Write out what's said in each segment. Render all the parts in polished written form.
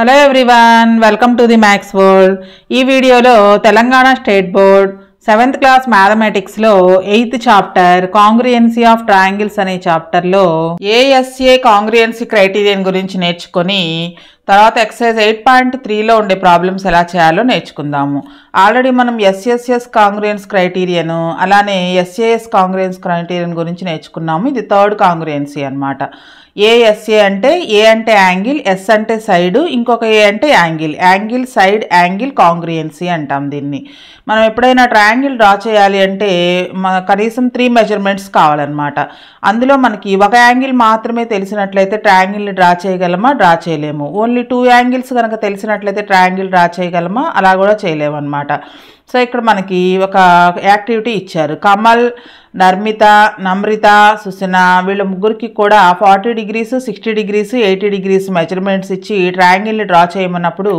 Hello everyone, welcome to the maths world. ఈ వీడియోలో Telangana state board 7th class మ్యాథమెటిక్స్లో 8th chapter congruency of triangles అనే చాప్టర్లో ASA కాంగ్రియన్సీ criterion గురించి నేర్చుకొని తర్వాత ఎక్సర్సైజ్ 8.3లో ఉండే ప్రాబ్లమ్స్ ఎలా చేయాలో నేర్చుకుందాము. ఆల్రెడీ మనం ఎస్ఎస్ఎస్ కాంగ్రియన్స్ క్రైటీరియన్ అలానే ఎస్ఏఎస్ కాంగ్రియన్స్ క్రైటీరియన్ గురించి నేర్చుకున్నాము. ఇది థర్డ్ కాంగ్రియన్సీ అన్నమాట. ఏఎస్ఏ అంటే ఏ అంటే యాంగిల్, ఎస్ అంటే సైడ్, ఇంకొక ఏ అంటే యాంగిల్. యాంగిల్, సైడ్, యాంగిల్ కాంగ్రియన్సీ అంటాం దీన్ని. మనం ఎప్పుడైనా ట్రయాంగిల్ డ్రా చేయాలి అంటే కనీసం 3 మెజర్మెంట్స్ కావాలన్నమాట. అందులో మనకి ఒక యాంగిల్ మాత్రమే తెలిసినట్లయితే ట్రయాంగిల్ని డ్రా చేయగలమా, డ్రా చేయలేము. ఓన్లీ 2 యాంగిల్స్ కనుక తెలిసినట్లయితే ట్రయాంగిల్ డ్రా చేయగలమా, అలా కూడా చేయలేము అనమాట. సో ఇక్కడ మనకి ఒక యాక్టివిటీ ఇచ్చారు. కమల్, నర్మిత, నమ్రిత, సుసన వీళ్ళ ముగ్గురికి కూడా 40 degrees, 60 degrees, 80 degrees మెజర్మెంట్స్ ఇచ్చి ట్రయాంగిల్ని డ్రా చేయమన్నప్పుడు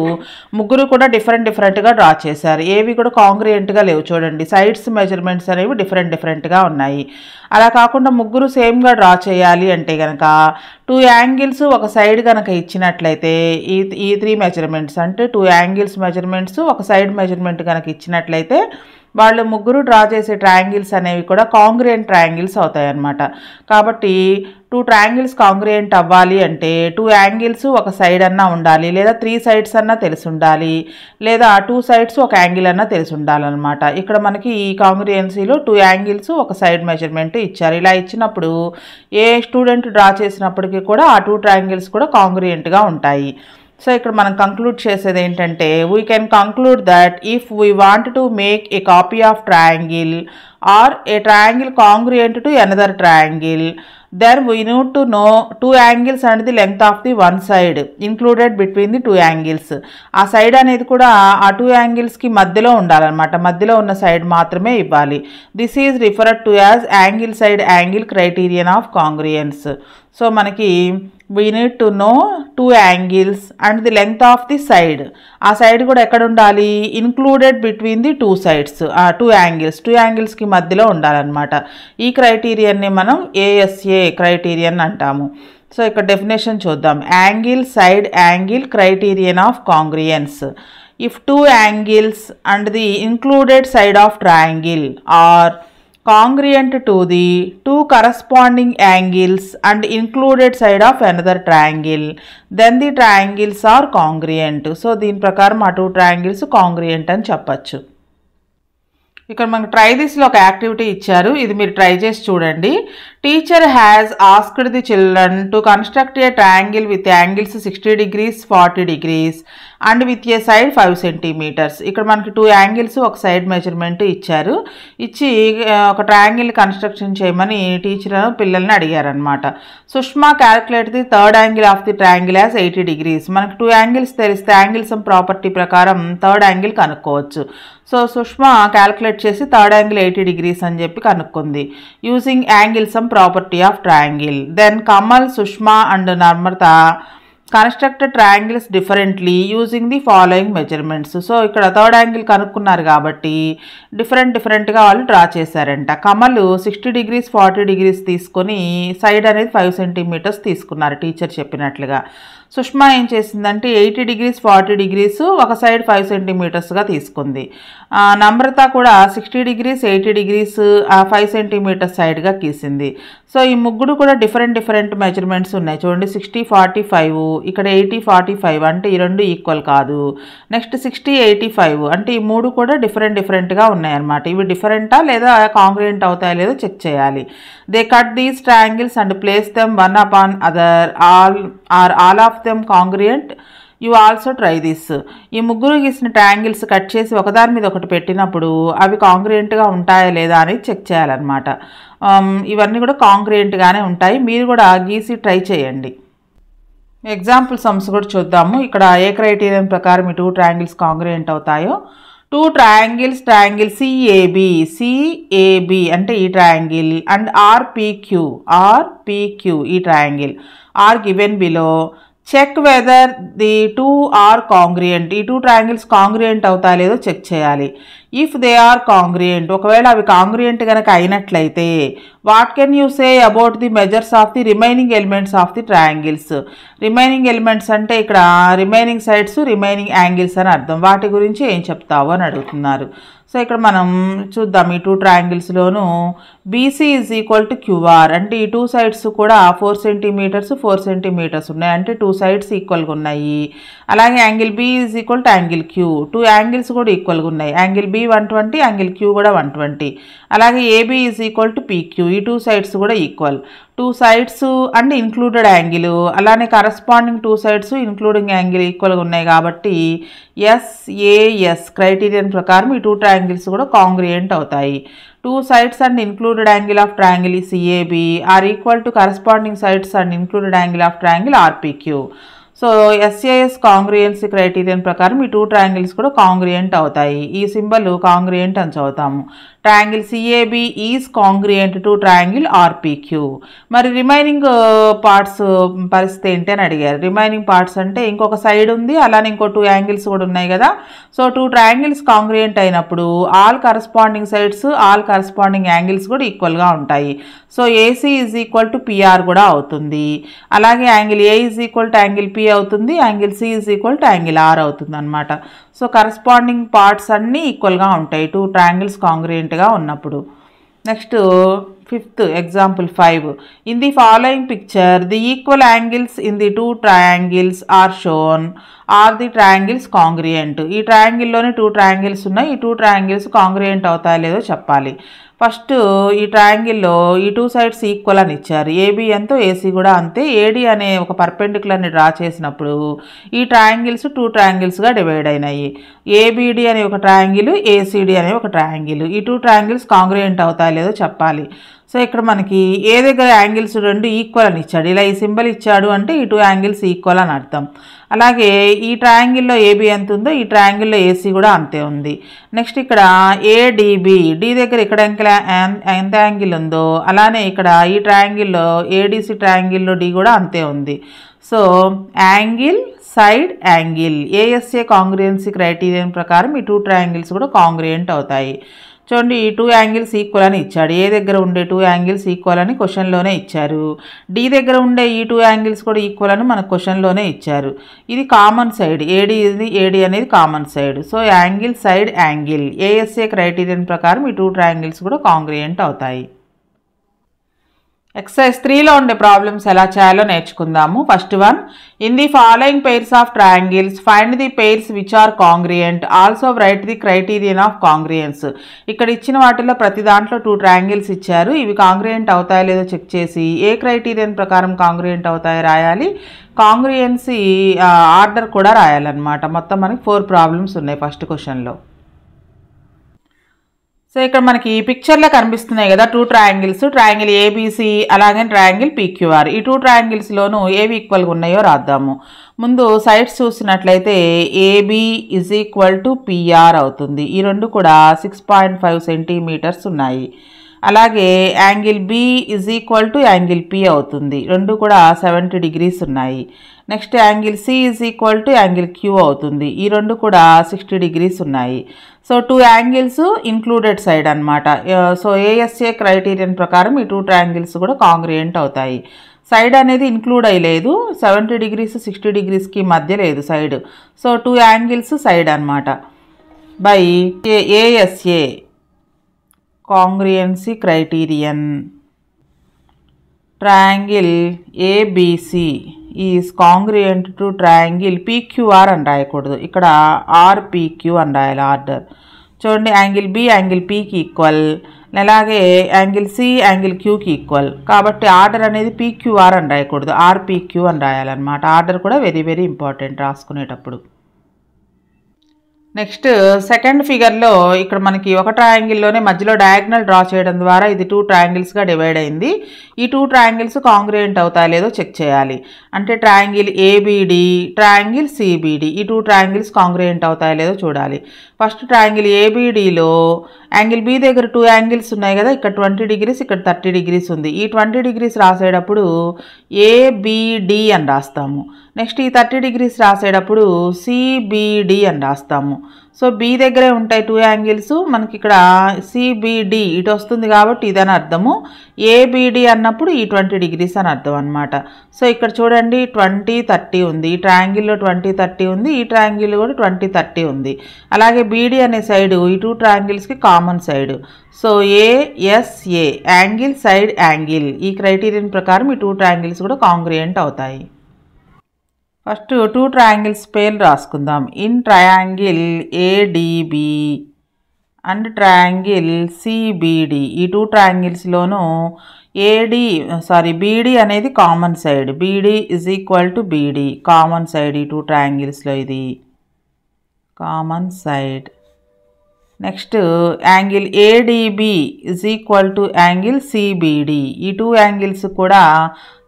ముగ్గురు కూడా డిఫరెంట్గా డ్రా చేశారు. ఏవి కూడా కాంగ్రియంట్గా లేవు. చూడండి, సైడ్స్ మెజర్మెంట్స్ అనేవి డిఫరెంట్గా ఉన్నాయి. అలా కాకుండా ముగ్గురు సేమ్గా డ్రా చేయాలి అంటే కనుక 2 యాంగిల్స్ ఒక సైడ్ కనుక ఇచ్చినట్లయితే ఈ 3 మెజర్మెంట్స్ అంటే 2 యాంగిల్స్ మెజర్మెంట్స్ ఒక సైడ్ మెజర్మెంట్ కనుక ఇచ్చినట్లయితే వాళ్ళు ముగ్గురు డ్రా చేసే ట్రయాంగిల్స్ అనేవి కూడా కాంగ్రియంట్ ట్రయాంగిల్స్ అవుతాయి అన్నమాట. కాబట్టి 2 ట్రయాంగిల్స్ కాంగ్రియంట్ అవ్వాలి అంటే 2 యాంగిల్స్ ఒక సైడ్ అన్నా ఉండాలి, లేదా 3 sides అన్నా తెలిసి ఉండాలి, లేదా 2 sides ఒక యాంగిల్ అన్నా తెలిసి ఉండాలన్నమాట. ఇక్కడ మనకి ఈ కాంగ్రియన్సీలో 2 యాంగిల్స్ ఒక సైడ్ మెజర్మెంట్ ఇచ్చారు. ఇలా ఇచ్చినప్పుడు ఏ స్టూడెంట్ డ్రా చేసినప్పటికీ కూడా ఆ 2 ట్రయాంగిల్స్ కూడా కాంగ్రియంట్గా ఉంటాయి. సో ఇక్కడ మనం కంక్లూడ్ చేసేది ఏంటంటే we can conclude that if we want to make a copy of triangle or a triangle congruent to another triangle, then we need to know 2 angles and the length of the one side included between the 2 angles. ఆ side అనేది కూడా ఆ 2 యాంగిల్స్కి మధ్యలో ఉండాలన్నమాట. మధ్యలో ఉన్న side మాత్రమే ఇవ్వాలి. This is referred to as angle side angle criterion of congruence. So మనకి we need to know 2 angles and the length of the side. ఆ సైడ్ కూడా ఎక్కడ ఉండాలి, ఇన్క్లూడెడ్ బిట్వీన్ ది 2 sides, 2 యాంగిల్స్కి మధ్యలో ఉండాలన్నమాట. ఈ క్రైటీరియన్ని మనం ఏఎస్ఏ క్రైటీరియన్ అంటాము. సో ఇక్కడ డెఫినేషన్ చూద్దాం. Angle side angle criterion of congruence. If 2 angles and the included side of triangle are congruent to the 2 corresponding angles and included side of another triangle, then the triangles are congruent. So దీని ప్రకారం ఆ 2 triangles congruent అని చెప్పచ్చు. ఇక్కడ మనకు try దిస్లో ఒక activity ఇచ్చారు. ఇది మీరు ట్రై చేసి చూడండి. Teacher has asked the children to construct a triangle with angles 60 degrees, 40 degrees and with a side 5 centimeters. ఇక్కడ మనకి 2 యాంగిల్స్ ఒక సైడ్ మెజర్మెంట్ ఇచ్చారు. ఇచ్చి ఒక ట్రయాంగిల్ కన్స్ట్రక్షన్ చేయమని టీచర్ పిల్లల్ని అడిగారనమాట. Sushma calculate the third angle of the triangle as 80 degrees. మనకి 2 యాంగిల్స్ తెలిస్తే యాంగిల్ సమ్ ప్రాపర్టీ ప్రకారం థర్డ్ యాంగిల్ కనుక్కోవచ్చు. సో సుష్మా క్యాల్కులేట్ చేసి థర్డ్ యాంగిల్ 80 degrees అని చెప్పి కనుక్కుంది using angle sum property of triangle. Then Kamal, Sushma and Narmatha constructed triangles differently using the following measurements. So ఇక్కడ third angle కనుక్కున్నారు కాబట్టి డిఫరెంట్గా వాళ్ళు డ్రా చేశారంట. కమల్ 60 degrees, 40 degrees తీసుకొని సైడ్ అనేది 5 centimeters తీసుకున్నారు టీచర్ చెప్పినట్లుగా. సుష్మా ఏం చేసిందంటే 80 degrees, 40 degrees ఒక సైడ్ 5 centimetersగా తీసుకుంది. నమ్రత కూడా 60 degrees, 80 degrees 5 centimeters సైడ్గా గీసింది. సో ఈ ముగ్గురు కూడా డిఫరెంట్ మెజర్మెంట్స్ ఉన్నాయి. చూడండి, 60, 45, ఇక్కడ 80, 45 అంటే ఈ రెండు ఈక్వల్ కాదు. నెక్స్ట్ 60, 85 అంటే ఈ 3 కూడా డిఫరెంట్గా ఉన్నాయన్నమాట. ఇవి డిఫరెంటా లేదా కాంగ్రియంట్ అవుతాయా లేదో చెక్ చేయాలి. They cut these triangles and place them one upon other, all of them congruent, you also try this. ఈ ముగ్గురు గీసిన ట్రయాంగిల్స్ కట్ చేసి ఒకదాని మీద ఒకటి పెట్టినప్పుడు అవి కాంగ్రియంట్గా ఉంటాయా లేదా అని చెక్ చేయాలన్నమాట. ఇవన్నీ కూడా కాంగ్రియంట్గానే ఉంటాయి. మీరు కూడా గీసి ట్రై చేయండి. ఎగ్జాంపుల్ సమ్స్ కూడా చూద్దాము. ఇక్కడ ఏ క్రైటీరియన్ ప్రకారం ఈ 2 ట్రయాంగిల్స్ కాంగ్రియంట్ అవుతాయో. 2 triangles, triangle CAB అంటే ఈ ట్రయాంగిల్ అండ్ RPQ ఈ triangle are given below. Check whether the 2 are congruent. ఈ 2 ట్రయాంగిల్స్ కాంగ్రియంట్ అవుతా లేదో చెక్ చేయాలి. ఇఫ్ దే ఆర్ కాంగ్రియంట్, ఒకవేళ అవి కాంగ్రియంట్ కనుక అయినట్లయితే what can you say about the measures of the remaining elements of the triangles. Remaining elements అంటే ఇక్కడ రిమైనింగ్ సైడ్స్ రిమైనింగ్ యాంగిల్స్ అని అర్థం. వాటి గురించి ఏం చెప్తావు అని అడుగుతున్నారు. సో ఇక్కడ మనం చూద్దాం ఈ టూ ట్రయాంగిల్స్లోనూ BC is equal to QR అంటే ఈ టూ సైడ్స్ కూడా 4 సెంటీమీటర్స్ 4 సెంటీమీటర్స్ ఉన్నాయి, అంటే టూ సైడ్స్ ఈక్వల్గా ఉన్నాయి. అలాగే angle B is equal to angle Q, two angles కూడా ఈక్వల్గా ఉన్నాయి. యాంగిల్ బి 120, యాంగిల్ క్యూ కూడా 120. అలాగే AB is equal to PQ, ఈ టూ సైడ్స్ కూడా ఈక్వల్. టూ సైడ్స్ అంటే ఇంక్లూడెడ్ యాంగిల్, అలానే corresponding two sides including angle ఈక్వల్గా ఉన్నాయి కాబట్టి ఎస్ఏఎస్ క్రైటీరియన్ ప్రకారం ఈ టూ ట్రయాంగిల్స్ కూడా కాంగ్రియంట్ అవుతాయి. Two sides and included angle of triangle CAB are equal to corresponding sides and included angle of triangle RPQ. So SAS congruency criterion ప్రకారం ఈ two triangles కూడా కాంగ్రియంట్ అవుతాయి. ఈ symbol congruent అని చదువుతాము. Triangle CAB is congruent to triangle RPQ. మరి remaining parts పరిస్థితి ఏంటి అని అడిగారు. రిమైనింగ్ పార్ట్స్ అంటే ఇంకొక సైడ్ ఉంది, అలానే ఇంకో టూ యాంగిల్స్ కూడా ఉన్నాయి కదా. సో టూ ట్రయాంగిల్స్ కాంగ్రియంట్ అయినప్పుడు all corresponding sides all corresponding angles కూడా ఈక్వల్గా ఉంటాయి. So AC is equal to PR కూడా అవుతుంది. అలాగే angle A is equal to angle P అవుతుంది, angle C is equal to angle R అవుతుంది అనమాట. సో కరస్పాండింగ్ పార్ట్స్ అన్నీ ఈక్వల్గా ఉంటాయి టూ ట్రయాంగిల్స్ కాంగ్రియంట్గా ఉన్నప్పుడు. Next fifth example 5. In the following picture the equal angles in the two triangles are shown are the triangles congruent. ఈ ట్రయాంగిల్లోనే two triangles ఉన్నాయి, ఈ టూ ట్రయాంగిల్స్ కాంగ్రియంట్ అవుతాయో లేదో చెప్పాలి. ఫస్ట్ ఈ ట్రయాంగిల్లో ఈ టూ సైడ్స్ ఈక్వల్ అని ఇచ్చారు. ఏబి ఎంతో ఏసీ కూడా అంతే. ఏడి అనే ఒక పర్పెండిక్యులర్ని డ్రా చేసినప్పుడు ఈ ట్రయాంగిల్స్ టూ ట్రయాంగిల్స్గా డివైడ్ అయినాయి. ఏబిడి అనే ఒక ట్రయాంగిల్, ఏసీడి అనే ఒక ట్రయాంగిల్. ఈ టూ ట్రయాంగిల్స్ కాంగ్రియంట్ అవుతాయో లేదో చెప్పాలి. సో ఇక్కడ మనకి ఏ దగ్గర యాంగిల్స్ రెండు ఈక్వల్ అని ఇచ్చాడు, ఇలా ఈ సింబల్ ఇచ్చాడు అంటే ఈ టూ యాంగిల్స్ ఈక్వల్ అని అర్థం. అలాగే ఈ ట్రయాంగిల్లో ఏబి ఎంత ఉందో ఈ ట్రయాంగిల్లో ఏసీ కూడా అంతే ఉంది. నెక్స్ట్ ఇక్కడ ఏడిబి, డి దగ్గర ఇక్కడ ఎంత యాంగిల్ ఉందో అలానే ఇక్కడ ఈ ట్రయాంగిల్లో ఏడిసి ట్రయాంగిల్లో డి కూడా అంతే ఉంది. So angle side angle ASA congruency criterion ప్రకారం ఈ టూ ట్రయాంగిల్స్ కూడా కాంగ్రియంట్ అవుతాయి. చూడండి ఈ టూ యాంగిల్స్ ఈక్వల్ అని ఇచ్చాడు. ఏ దగ్గర ఉండే టూ యాంగిల్స్ ఈక్వల్ అని క్వశ్చన్లోనే ఇచ్చారు. డి దగ్గర ఉండే ఈ టూ యాంగిల్స్ కూడా ఈక్వల్ అని మనకు క్వశ్చన్లోనే ఇచ్చారు. ఇది కామన్ సైడ్, ఏడి అనేది common side. So angle side angle ASA criterion ప్రకారం ఈ టూ ట్రయాంగిల్స్ కూడా కాంగ్రియంట్ అవుతాయి. ఎక్సర్సైజ్ 3లో ఉండే ప్రాబ్లమ్స్ ఎలా చేయాలో నేర్చుకుందాము. First one, in the following pairs of triangles find the pairs which are congruent also write the criterion of congruence. ఇక్కడ ఇచ్చిన వాటిలో ప్రతి దాంట్లో టూ ట్రయాంగిల్స్ ఇచ్చారు. ఇవి కాంగ్రియంట్ అవుతాయో లేదో చెక్ చేసి ఏ క్రైటీరియన్ ప్రకారం కాంగ్రియంట్ అవుతాయో రాయాలి. కాంగ్రియన్సీ ఆర్డర్ కూడా రాయాలన్నమాట. మొత్తం మనకి 4 ప్రాబ్లమ్స్ ఉన్నాయి ఫస్ట్ క్వశ్చన్లో. సో ఇక్కడ మనకి పిక్చర్లో కనిపిస్తున్నాయి కదా టూ ట్రయాంగిల్స్, ట్రయాంగిల్ ఏబిసి అలాగే ట్రయాంగిల్ పీక్యూఆర్. ఈ టూ ట్రయాంగిల్స్లోనూ ఏవి ఈక్వల్గా ఉన్నాయో రాద్దాము. ముందు సైడ్స్ చూసినట్లయితే AB is equal to PR అవుతుంది. ఈ రెండు కూడా 6.5 సెంటీమీటర్స్ ఉన్నాయి. అలాగే angle B is equal to angle P అవుతుంది. రెండు కూడా 70 డిగ్రీస్ ఉన్నాయి. Next angle C is equal to angle Q అవుతుంది. ఈ రెండు కూడా 60 డిగ్రీస్ ఉన్నాయి. So two angles included side అనమాట. సో ఏఎస్ఏ క్రైటీరియన్ ప్రకారం ఈ టూ ట్రయాంగిల్స్ కూడా కాంగ్రియంట్ అవుతాయి. సైడ్ అనేది ఇంక్లూడ్ అయ్యలేదు, 70 డిగ్రీస్ 60 డిగ్రీస్కి మధ్య లేదు side. So two angles side అనమాట. By ASA congruency criterion triangle ABC is congruent to triangle PQR అని రాయకూడదు, ఇక్కడ ఆర్పీక్యూ అని రాయాలి ఆర్డర్. చూడండి యాంగిల్ బి యాంగిల్ పికి ఈక్వల్, అలాగే యాంగిల్ సి యాంగిల్ క్యూకి ఈక్వల్. కాబట్టి ఆర్డర్ అనేది పీక్యూఆర్ అని రాయకూడదు, ఆర్పీక్యూ అని రాయాలన్నమాట. ఆర్డర్ కూడా వెరీ వెరీ ఇంపార్టెంట్ రాసుకునేటప్పుడు. నెక్స్ట్ సెకండ్ ఫిగర్లో ఇక్కడ మనకి ఒక ట్రయాంగిల్లోనే మధ్యలో డయాగ్నల్ డ్రా చేయడం ద్వారా ఇది టూ ట్రయాంగిల్స్గా డివైడ్ అయింది. ఈ టూ ట్రయాంగిల్స్ కాంగ్రియంట్ అవుతాయో లేదో చెక్ చేయాలి. అంటే ట్రయాంగిల్ ఏబిడి ట్రయాంగిల్ సిబిడి ఈ టూ ట్రయాంగిల్స్ కాంగ్రియంట్ అవుతాయో లేదో చూడాలి. ఫస్ట్ ట్రయాంగిల్ ఏబిడిలో యాంగిల్ బి దగ్గర టూ యాంగిల్స్ ఉన్నాయి కదా, ఇక్కడ 20 డిగ్రీస్ ఇక్కడ 30 డిగ్రీస్ ఉంది. ఈ 20 డిగ్రీస్ రాసేటప్పుడు ఏబిడి అని రాస్తాము. నెక్స్ట్ ఈ 30 డిగ్రీస్ రాసేటప్పుడు సిబిడి అని రాస్తాము. సో బి దగ్గరే ఉంటాయి 2 యాంగిల్స్, మనకి ఇక్కడ సిబిడి ఇటు వస్తుంది కాబట్టి ఇదని అర్థము. ఏబిడి అన్నప్పుడు ఈ 20 degrees అని అర్థం అనమాట. సో ఇక్కడ చూడండి 20, 30 ఉంది, ఈ ట్రయాంగిల్లో 20, 30 ఉంది, ఈ ట్రయాంగిల్ కూడా 20, 30 ఉంది. అలాగే బీడి అనే సైడు ఈ 2 ట్రయాంగిల్స్కి common side. So ASA angle side angle, ఈ క్రైటీరియన్ ప్రకారం ఈ 2 ట్రయాంగిల్స్ కూడా కాంగ్రియంట్ అవుతాయి. ఫస్ట్ 2 ట్రయాంగిల్స్ పేర్లు రాసుకుందాం. In triangle ADB and triangle CBD, ఈ 2 ట్రయాంగిల్స్లోనూ బీడి అనేది common side, BD is equal to BD common side, ఈ 2 ట్రయాంగిల్స్లో ఇది common side. Next angle ADB is equal to angle CBD, ఈ 2 యాంగిల్స్ కూడా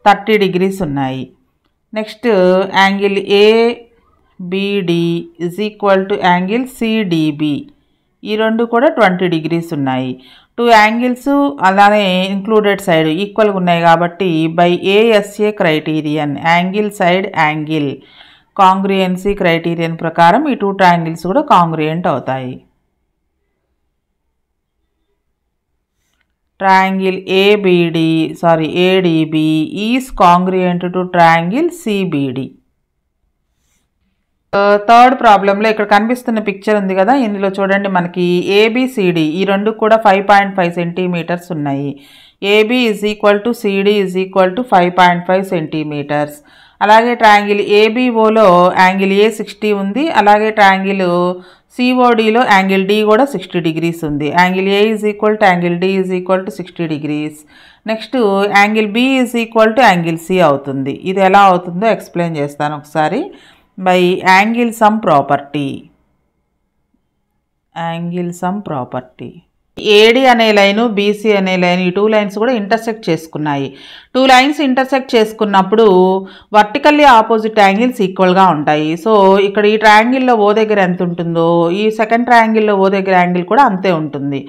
30 degrees ఉన్నాయి. Next angle ABD is equal to angle CDB, ఈ 2 కూడా 20 degrees ఉన్నాయి. 2 యాంగిల్స్ అలానే ఇంక్లూడెడ్ సైడ్ ఈక్వల్గా ఉన్నాయి కాబట్టి by ASA criterion angle side angle congruency criterion ప్రకారం ఈ 2 ట్రయాంగిల్స్ కూడా కాంగ్రియంట్ అవుతాయి. Triangle ADB is congruent to triangle CBD. Third ప్రాబ్లంలో ఇక్కడ కనిపిస్తున్న పిక్చర్ ఉంది కదా, ఇందులో చూడండి మనకి ఏబిసిడి ఈ 2 కూడా 5.5 centimeters ఉన్నాయి. AB is equal to CD is equal to 5.5 centimeters. అలాగే ట్రయాంగిల్ ఏబిఓలో యాంగిల్ ఏ 60 ఉంది, అలాగే ట్రయాంగిల్ సిఓడిలో యాంగిల్ డి కూడా 60 degrees ఉంది. Angle A is equal to angle D is equal to 60 degrees. Next angle B is equal to angle C అవుతుంది. ఇది ఎలా అవుతుందో ఎక్స్ప్లెయిన్ చేస్తాను ఒకసారి. By angle sum property AD అనే లైను బీసీ అనే లైన్, ఈ 2 lines కూడా ఇంటర్సెక్ట్ చేసుకున్నాయి. 2 lines ఇంటర్సెక్ట్ చేసుకున్నప్పుడు వర్టికల్లీ ఆపోజిట్ యాంగిల్స్ ఈక్వల్గా ఉంటాయి. సో ఇక్కడ ఈ ట్రయాంగిల్లో ఓ దగ్గర ఎంత ఉంటుందో ఈ సెకండ్ ట్రయాంగిల్లో ఓ దగ్గర యాంగిల్ కూడా అంతే ఉంటుంది.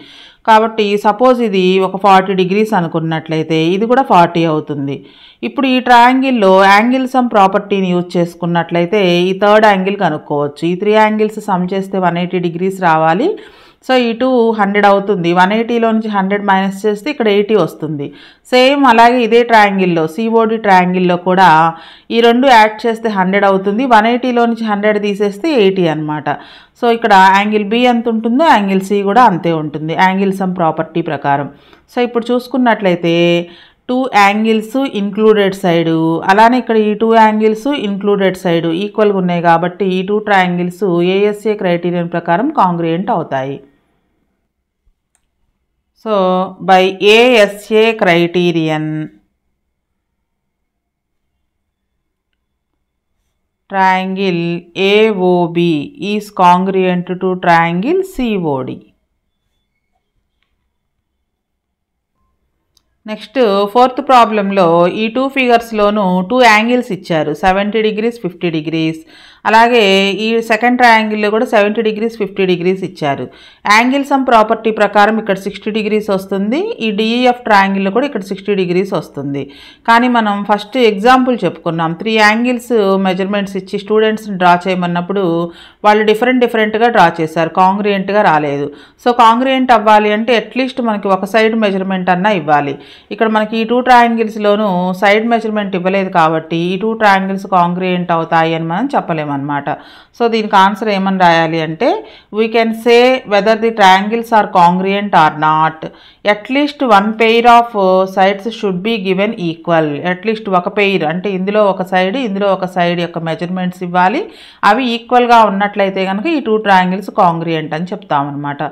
కాబట్టి సపోజ్ ఇది ఒక 40 degrees అనుకున్నట్లయితే ఇది కూడా 40 అవుతుంది. ఇప్పుడు ఈ ట్రయాంగిల్లో యాంగిల్ సమ్ ప్రాపర్టీని యూజ్ చేసుకున్నట్లయితే ఈ థర్డ్ యాంగిల్ కనుక్కోవచ్చు. ఈ 3 యాంగిల్స్ సమ్ చేస్తే 180 degrees రావాలి. సో ఇటు 100 అవుతుంది, 180లో నుంచి 100 మైనస్ చేస్తే ఇక్కడ 80 వస్తుంది. సేమ్ అలాగే ఇదే ట్రయాంగిల్లో సిఓడి ట్రయాంగిల్లో కూడా ఈ 2 యాడ్ చేస్తే 100 అవుతుంది, 180లో నుంచి 100 తీసేస్తే 80 అనమాట. సో ఇక్కడ యాంగిల్ బి ఎంత ఉంటుందో యాంగిల్ సి కూడా అంతే ఉంటుంది యాంగిల్ సమ్ ప్రాపర్టీ ప్రకారం. సో ఇప్పుడు చూసుకున్నట్లయితే 2 యాంగిల్స్ ఇంక్లూడెడ్ సైడు, అలానే ఇక్కడ ఈ 2 యాంగిల్స్ ఇంక్లూడెడ్ సైడు ఈక్వల్గా ఉన్నాయి కాబట్టి ఈ 2 ట్రయాంగిల్స్ ఏఎస్ఏ క్రైటీరియన్ ప్రకారం కాంగ్రియంట్ అవుతాయి. So by ASA criterion triangle AOB is congruent to triangle COD. Next fourth ప్రాబ్లంలో ఈ 2 ఫిగర్స్లోనూ 2 యాంగిల్స్ ఇచ్చారు, 70 degrees 50 degrees. అలాగే ఈ సెకండ్ ట్రయాంగిల్లో కూడా 70 degrees 50 degrees ఇచ్చారు. యాంగిల్ సమ్ ప్రాపర్టీ ప్రకారం ఇక్కడ 60 degrees వస్తుంది, ఈ డిఈఎఫ్ ట్రయాంగిల్లో కూడా ఇక్కడ 60 degrees వస్తుంది. కానీ మనం ఫస్ట్ ఎగ్జాంపుల్ చెప్పుకున్నాం, 3 యాంగిల్స్ మెజర్మెంట్స్ ఇచ్చి స్టూడెంట్స్ని డ్రా చేయమన్నప్పుడు వాళ్ళు డిఫరెంట్గా డ్రా చేశారు, కాంగ్రియంట్గా రాలేదు. సో కాంగ్రియంట్ అవ్వాలి అంటే అట్లీస్ట్ మనకి ఒక సైడ్ మెజర్మెంట్ అన్నా ఇవ్వాలి. ఇక్కడ మనకి ఈ 2 ట్రయాంగిల్స్లోనూ సైడ్ మెజర్మెంట్ ఇవ్వలేదు కాబట్టి ఈ 2 ట్రయాంగిల్స్ కాంగ్రియంట్ అవుతాయి అని మనం చెప్పలేమన్నమాట. సో దీనికి ఆన్సర్ ఏమని రాయాలి అంటే we can say whether the triangles are congruent or not, at least 1 pair of sides should be given equal. At least ఒక పెయిర్ అంటే ఇందులో ఒక సైడ్ ఇందులో ఒక సైడ్ యొక్క మెజర్మెంట్స్ ఇవ్వాలి, అవి ఈక్వల్గా ఉన్నట్లయితే కనుక ఈ 2 ట్రయాంగిల్స్ కాంగ్రియంట్ అని చెప్తామన్నమాట.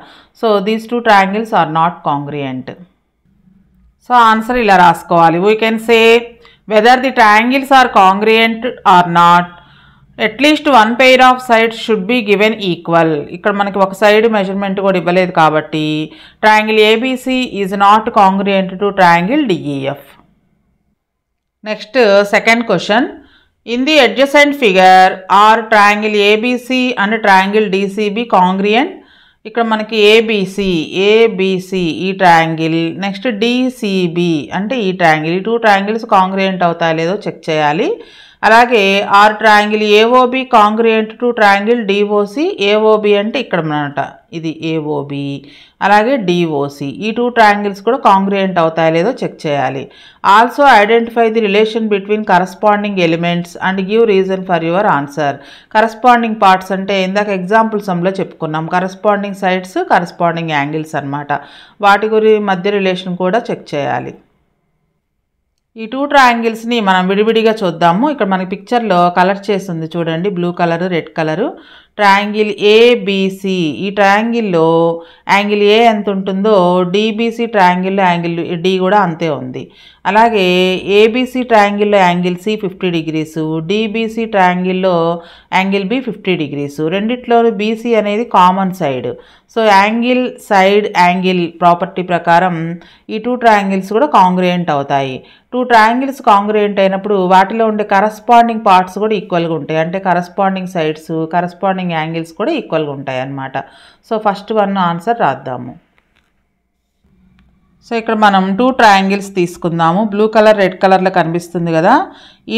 So these 2 triangles are not congruent. So answer ఇలా రాసుకోవాలి, we can say whether the triangles are congruent or not, at least 1 pair of sides should be given equal. ఇక్కడ మనకి ఒక సైడ్ మెజర్మెంట్ కూడా ఇవ్వలేదు కాబట్టి triangle ABC is not congruent to triangle DEF. Next second question, in the adjacent figure are triangle ABC and triangle DCB congruent. ఇక్కడ మనకి ABC ఈ triangle, next DCB అంటే ఈ ట్రయాంగిల్, ఈ 2 ట్రయాంగిల్స్ కాంగ్రియంట్ అవుతాయో లేదో చెక్ చేయాలి. అలాగే are triangle AOB congruent to triangle DOC. AOB అంటే ఇక్కడ అన్నమాట, ఇది ఏఓబి. అలాగే డిఓసి, ఈ 2 ట్రయాంగిల్స్ కూడా కాంగ్రియంట్ అవుతాయో లేదో చెక్ చేయాలి. Also identify the relation between corresponding elements and give reason for your answer. Corresponding parts అంటే ఇందాక ఎగ్జాంపుల్ సమ్లో చెప్పుకున్నాం, కరస్పాండింగ్ సైడ్స్, కరస్పాండింగ్ యాంగిల్స్ అన్నమాట. వాటి మధ్య రిలేషన్ కూడా చెక్ చేయాలి. ఈ 2 ట్రయాంగిల్స్ని మనం విడివిడిగా చూద్దాము. ఇక్కడ మనకి పిక్చర్లో కలర్ చేస్తుంది చూడండి, blue colour, red colour. Triangle ABC, ఈ ట్రయాంగిల్లో యాంగిల్ ఏ ఎంత ఉంటుందో డిబిసి ట్రయాంగిల్లో యాంగిల్ డి కూడా అంతే ఉంది. అలాగే ఏబిసి ట్రయాంగిల్లో యాంగిల్ సి 50 డిగ్రీసు, డిబిసి ట్రయాంగిల్లో యాంగిల్ బి 50 డిగ్రీసు. రెండిట్లోనూ బీసీ అనేది common side. So angle side angle property ప్రకారం ఈ 2 ట్రయాంగిల్స్ కూడా కాంగ్రియంట్ అవుతాయి. 2 ట్రయాంగిల్స్ కాంగ్రియంట్ అయినప్పుడు వాటిలో ఉండే కరస్పాండింగ్ పార్ట్స్ కూడా ఈక్వల్గా ఉంటాయి. అంటే కరస్పాండింగ్ సైడ్స్, కరస్పాండింగ్ యాంగిల్స్ కూడా ఈక్వల్గా ఉంటాయి అన్నమాట. సో ఫస్ట్ వన్ ఆన్సర్ రాద్దాము. సో ఇక్కడ మనం 2 ట్రయాంగిల్స్ తీసుకుందాము. బ్లూ కలర్, రెడ్ కలర్లో కనిపిస్తుంది కదా.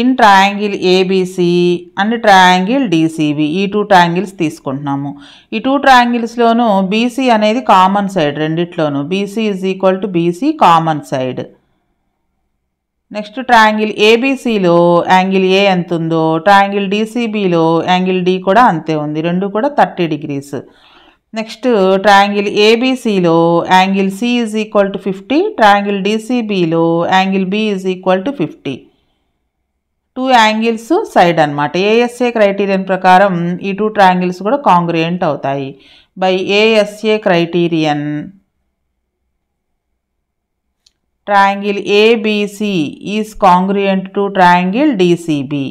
In triangle ABC and triangle DCB, ఈ 2 ట్రయాంగిల్స్ తీసుకుంటున్నాము. ఈ 2 ట్రయాంగిల్స్లోనూ బీసీ అనేది కామన్ సైడ్, రెండిట్లోనూ BC is equal to BC common side. Next triangle ఏబిసిలో యాంగిల్ ఏ ఎంత ఉందో ట్రయాంగిల్ డిసిబిలో యాంగిల్ డి కూడా అంతే ఉంది, రెండు కూడా 30 డిగ్రీస్. నెక్స్ట్ ట్రయాంగిల్ ఏబిసిలో angle C is equal to 50, triangle డిసిబిలో angle B is equal to 50. 2 angles side అనమాట. ఏఎస్ఏ క్రైటీరియన్ ప్రకారం ఈ 2 ట్రయాంగిల్స్ కూడా కాంగ్రియంట్ అవుతాయి. By ASA criterion triangle ABC is congruent to triangle DCB.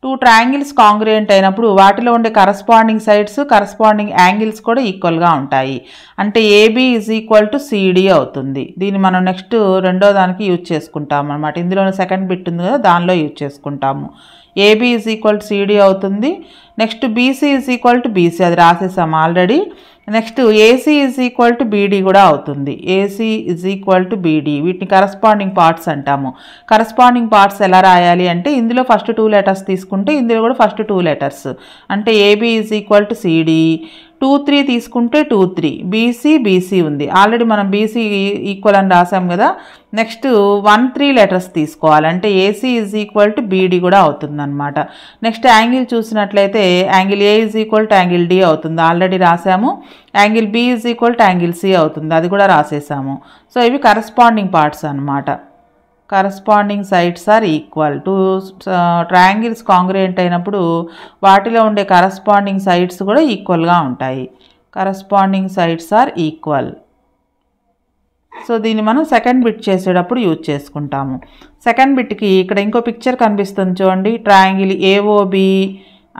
2 triangles congruent అయినప్పుడు వాటిలో ఉండే కరస్పాండింగ్ సైడ్స్, కరస్పాండింగ్ యాంగిల్స్ కూడా ఈక్వల్గా ఉంటాయి. అంటే AB is equal to CD అవుతుంది. దీన్ని మనం నెక్స్ట్ రెండో దానికి యూజ్ చేసుకుంటాము అనమాట. ఇందులో సెకండ్ బిట్ ఉంది కదా, దానిలో యూజ్ చేసుకుంటాము. AB is equal to CD అవుతుంది. Next BC is equal to BC, అది రాసేసాము already. Next AC is equal to BD కూడా అవుతుంది. AC is equal to BD, వీటిని కరస్పాండింగ్ పార్ట్స్ అంటాము. కరస్పాండింగ్ పార్ట్స్ ఎలా రాయాలి అంటే ఇందులో ఫస్ట్ 2 లెటర్స్ తీసుకుంటే ఇందులో కూడా ఫస్ట్ 2 లెటర్స్. అంటే AB is equal to CD, 2, 3 తీసుకుంటే 2, 3, బీసీ ఉంది ఆల్రెడీ, మనం బీసీ ఈక్వల్ అని రాసాం కదా. నెక్స్ట్ 1, 3 లెటర్స్ తీసుకోవాలి, అంటే AC is equal to BD కూడా అవుతుంది అనమాట. నెక్స్ట్ యాంగిల్ చూసినట్లయితే angle A is equal to angle D అవుతుంది, ఆల్రెడీ రాసాము. Angle B is equal to angle C అవుతుంది, అది కూడా రాసేసాము. సో ఇవి కరస్పాండింగ్ పార్ట్స్ అనమాట. Corresponding sides are equal. 2 triangles congruent అయినప్పుడు వాటిలో ఉండే కరస్పాండింగ్ సైడ్స్ కూడా ఈక్వల్గా ఉంటాయి. Corresponding sides are equal. So దీన్ని మనం సెకండ్ బిట్ చేసేటప్పుడు యూజ్ చేసుకుంటాము. సెకండ్ బిట్కి ఇక్కడ ఇంకో పిక్చర్ కనిపిస్తుంది చూడండి, triangle AOB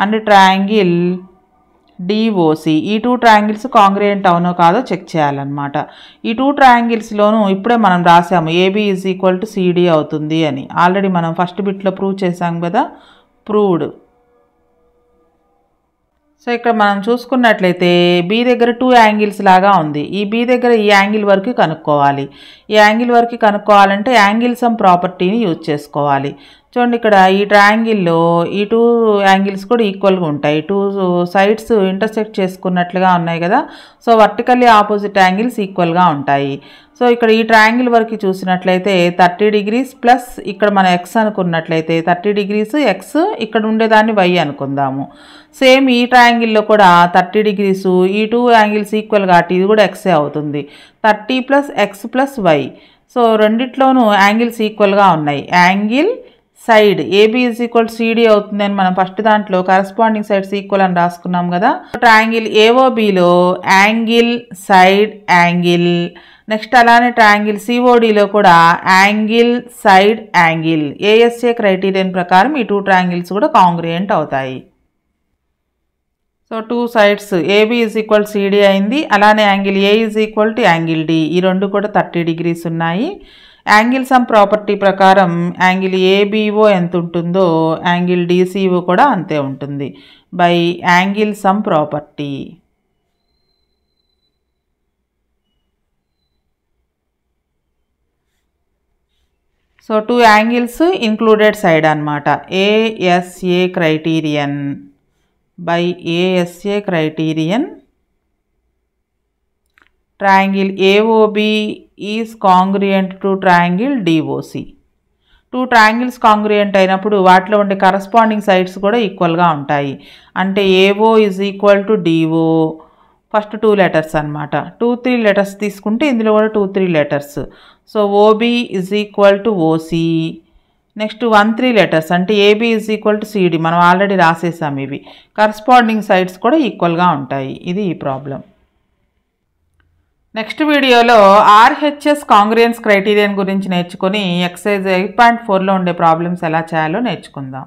and triangle DOC. ఈ 2 ట్రయాంగిల్స్ కాంగ్రియంట్ అవునో కాదో చెక్ చేయాలన్నమాట. ఈ 2 ట్రయాంగిల్స్లోనూ ఇప్పుడే మనం రాసాము AB is equal to CD అవుతుంది అని, ఆల్రెడీ మనం ఫస్ట్ బిట్లో ప్రూవ్ చేసాం కదా, ప్రూవ్డ్. సో ఇక్కడ మనం చూసుకున్నట్లయితే బి దగ్గర 2 యాంగిల్స్ లాగా ఉంది. ఈ బి దగ్గర ఈ యాంగిల్ వరకు కనుక్కోవాలి. ఈ యాంగిల్ వరకు కనుక్కోవాలంటే యాంగిల్ సమ్ ప్రాపర్టీని యూజ్ చేసుకోవాలి. చూడండి ఇక్కడ ఈ ట్రయాంగిల్లో ఈ 2 యాంగిల్స్ కూడా ఈక్వల్గా ఉంటాయి. 2 సైడ్స్ ఇంటర్సెక్ట్ చేసుకున్నట్లుగా ఉన్నాయి కదా. సో వర్టికల్లీ ఆపోజిట్ యాంగిల్స్ ఈక్వల్గా ఉంటాయి. సో ఇక్కడ ఈ ట్రయాంగిల్ వరకు చూసినట్లయితే 30 డిగ్రీస్ ప్లస్ ఇక్కడ మన ఎక్స్ అనుకున్నట్లయితే 30 డిగ్రీస్ ఎక్స్, ఇక్కడ ఉండేదాన్ని వై అనుకుందాము. సేమ్ ఈ ట్రయాంగిల్లో కూడా 30 డిగ్రీస్, ఈ 2 యాంగిల్స్ ఈక్వల్ కాబట్టి ఇది కూడా ఎక్సే అవుతుంది. 30 plus x plus y. So రెండిట్లోనూ యాంగిల్స్ ఈక్వల్గా ఉన్నాయి. Angle side AB is equal CD అవుతుంది అని మనం ఫస్ట్ దాంట్లో కరస్పాండింగ్ సైడ్స్ ఈక్వల్ అని రాసుకున్నాం కదా. ట్రయాంగిల్ ఏఓబిలో యాంగిల్ సైడ్ యాంగిల్, నెక్స్ట్ అలానే ట్రయాంగిల్ సిఓడిలో కూడా angle side angle. ASA criterion ప్రకారం ఈ 2 ట్రయాంగిల్స్ కూడా కాంగ్రియంట్ అవుతాయి. So 2 sides AB is equal CD అయింది. అలానే angle A is equal to angle D, ఈ రెండు కూడా 30 డిగ్రీస్ ఉన్నాయి. యాంగిల్ సమ్ ప్రాపర్టీ ప్రకారం యాంగిల్ ఏబిఓ ఎంత ఉంటుందో యాంగిల్ డిసిఓ కూడా అంతే ఉంటుంది by angle sum property. So 2 angles included side అనమాట. ASA criterion by ASA criterion triangle AOB is congruent to triangle DOC. 2 triangles congruent అయినప్పుడు వాటిలో ఉండే కరస్పాండింగ్ సైడ్స్ కూడా ఈక్వల్గా ఉంటాయి. అంటే AO is equal to DO, first 2 letters అనమాట. 2-3 letters తీసుకుంటే ఇందులో కూడా 2-3 letters. So OB is equal to OC. Next 1-3 letters అంటే AB is equal to CD. మనం ఆల్రెడీ రాసేసాం ఇవి. కరస్పాండింగ్ సైడ్స్ కూడా ఈక్వల్గా ఉంటాయి. ఇది ఈ ప్రాబ్లం. నెక్స్ట్ వీడియోలో RHS కాంగ్రియన్స్ క్రైటీరియన్ గురించి నేర్చుకుని ఎక్సర్సైజ్ 8.4లో ఉండే ప్రాబ్లమ్స్ ఎలా చేయాలో నేర్చుకుందాం.